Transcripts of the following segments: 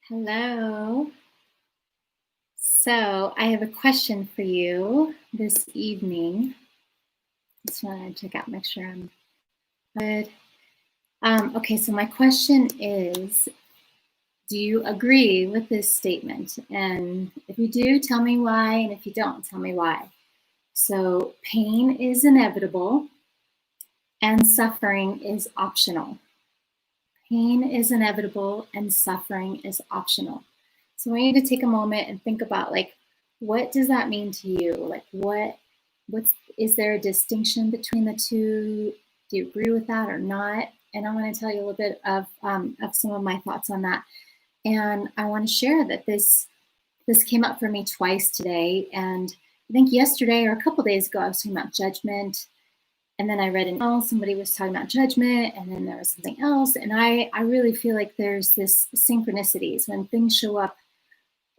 Hello. So I have a question for you this evening. Just want to check out, make sure I'm good. Okay, so my question is, do you agree with this statement? And if you do, tell me why. And if you don't, tell me why. So pain is inevitable and suffering is optional. Pain is inevitable and suffering is optional. So I want you to take a moment and think about, like, what does that mean to you? Like, what's is there a distinction between the two? Do you agree with that or not? And I want to tell you a little bit of some of my thoughts on that. And I want to share that this came up for me twice today. And I think yesterday or a couple days ago, I was talking about judgment, and then I read an email, somebody was talking about judgment, and then there was something else. And I really feel like there's this synchronicities. When things show up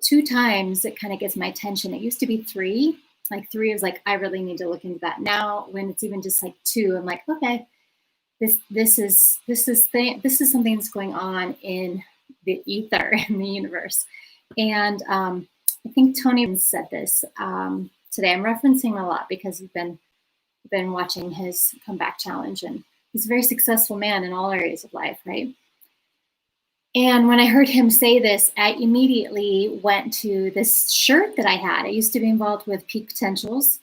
two times, it kind of gets my attention. It used to be three. Like three is like, I really need to look into that. Now, when it's even just like two, I'm like, okay, this is something that's going on in the ether, in the universe. And I think Tony said this today. I'm referencing a lot because we've been watching his comeback challenge, and he's a very successful man in all areas of life, right? And when I heard him say this, I immediately went to this shirt that I had. I used to be involved with Peak Potentials.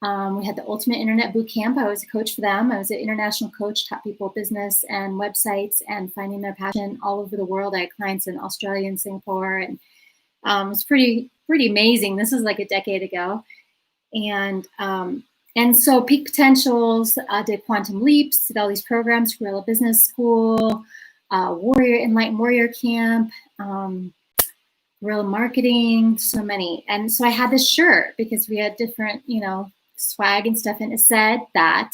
We had the Ultimate Internet Boot Camp. I was a coach for them. I was an international coach, taught people business and websites and finding their passion all over the world. I had clients in Australia and Singapore, and it was pretty amazing. This was like a decade ago. And so Peak Potentials did Quantum Leaps, did all these programs, Guerrilla Business School, Enlightened Warrior Camp, Guerrilla Marketing, so many. And so I had this shirt because we had different, swag and stuff, and it said that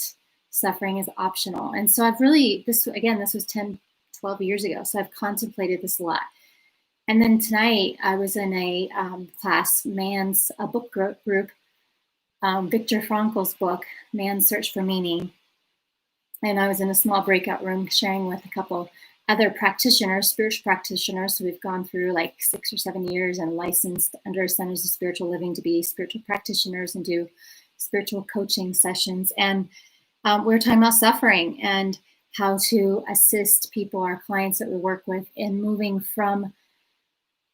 suffering is optional. And so I've really, this was 10, 12 years ago. So I've contemplated this a lot. And then tonight I was in a class, a book group, Viktor Frankl's book, Man's Search for Meaning. And I was in a small breakout room sharing with a couple other practitioners, spiritual practitioners. So we've gone through like 6 or 7 years and licensed under Centers of Spiritual Living to be spiritual practitioners and do spiritual coaching sessions. And we're talking about suffering and how to assist people, our clients that we work with, in moving from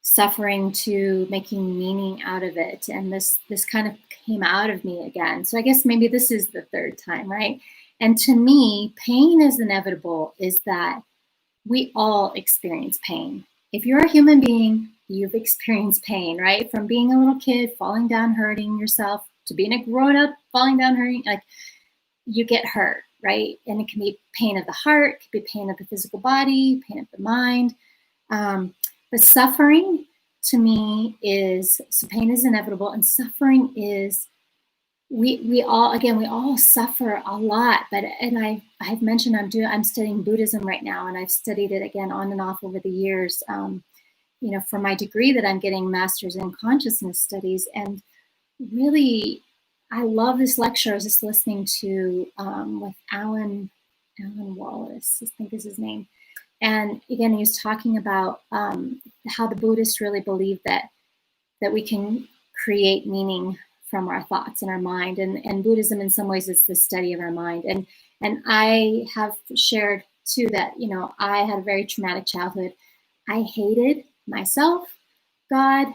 suffering to making meaning out of it. And this kind of came out of me again. So I guess maybe this is the third time, right? And to me, pain is inevitable, is that we all experience pain. If you're a human being, you've experienced pain, right? From being a little kid, falling down, hurting yourself, to being a grown-up, falling down, hurting, like, you get hurt, right? And it can be pain of the heart, it can be pain of the physical body, pain of the mind. But suffering, to me, so pain is inevitable, and suffering is, we all suffer a lot. And I've mentioned I'm studying Buddhism right now, and I've studied it again on and off over the years. For my degree that I'm getting, Master's in Consciousness Studies, and really, I love this lecture. I was just listening to with Alan Wallace, I think is his name. And again, he was talking about how the Buddhists really believe that we can create meaning from our thoughts and our mind. And Buddhism, in some ways, is the study of our mind. And I have shared too that, I had a very traumatic childhood. I hated myself, God,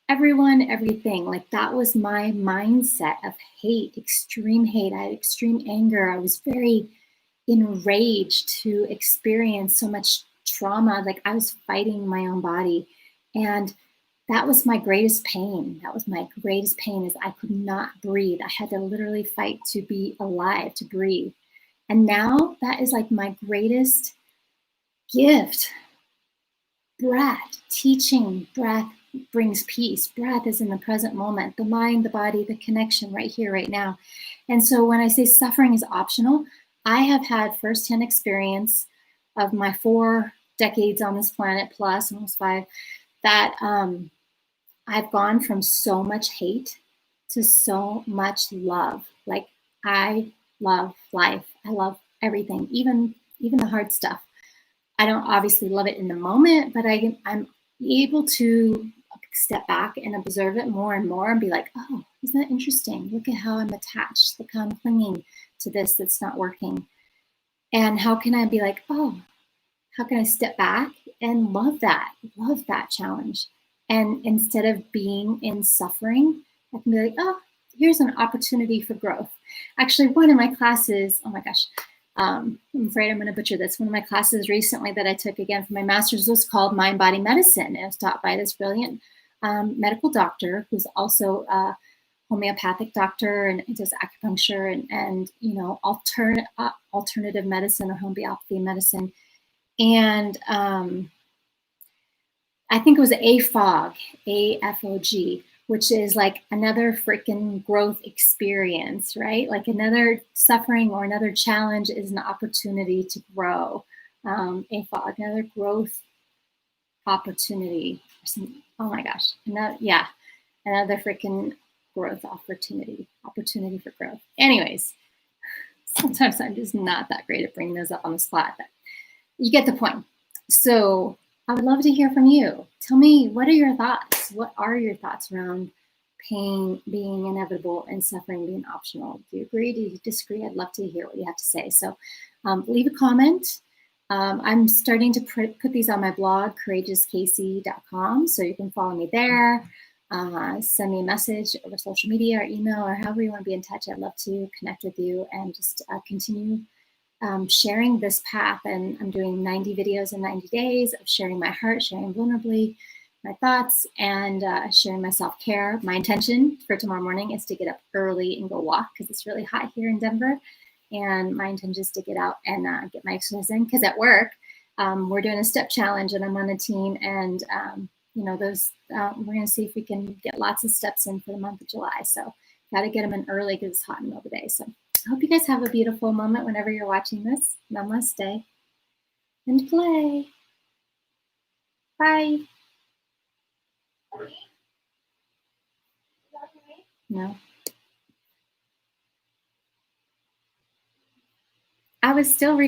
everyone, everything. Like, that was my mindset of hate, extreme hate. I had extreme anger. I was very enraged to experience so much trauma. Like, I was fighting my own body. And that was my greatest pain. That was my greatest pain, is I could not breathe. I had to literally fight to be alive, to breathe. And now that is like my greatest gift. Breath, teaching, breath brings peace. Breath is in the present moment, the mind, the body, the connection right here, right now. And so when I say suffering is optional, I have had firsthand experience of my 4 decades on this planet, plus almost 5, that I've gone from so much hate to so much love. Like, I love life. I love everything, even the hard stuff. I don't obviously love it in the moment, but I'm be able to step back and observe it more and more and be like, oh, isn't that interesting? Look at how I'm attached. Look how I'm clinging to this that's not working. And how can I be like, oh, how can I step back and love that challenge? And instead of being in suffering, I can be like, oh, here's an opportunity for growth. Actually, one of my classes, oh my gosh, I'm afraid I'm going to butcher this. One of my classes recently that I took again for my master's was called Mind Body Medicine. It was taught by this brilliant medical doctor who's also a homeopathic doctor and does acupuncture and you know, alternative medicine or homeopathy medicine. And I think it was AFOG, AFOG, which is like another freaking growth experience, right? Like another suffering or another challenge is an opportunity to grow. AFOG, another growth opportunity. Oh my gosh, another freaking growth opportunity for growth. Anyways, sometimes I'm just not that great at bringing those up on the spot, but you get the point. So I would love to hear from you. Tell me, what are your thoughts? What are your thoughts around pain being inevitable and suffering being optional? Do you agree? Do you disagree? I'd love to hear what you have to say. So leave a comment. I'm starting to put these on my blog, courageouscasey.com, so you can follow me there. Send me a message over social media or email or however you want to be in touch. I'd love to connect with you and just continue sharing this path. And I'm doing 90 videos in 90 days of sharing my heart, sharing vulnerably my thoughts, and sharing my self-care. My intention for tomorrow morning is to get up early and go walk because it's really hot here in Denver. And my intention is to get out and get my exercise in because at work, we're doing a step challenge and I'm on a team. And, you know, those we're going to see if we can get lots of steps in for the month of July. So got to get them in early because it's hot in the middle of the day. So I hope you guys have a beautiful moment whenever you're watching this. Namaste and play. Bye. No. I was still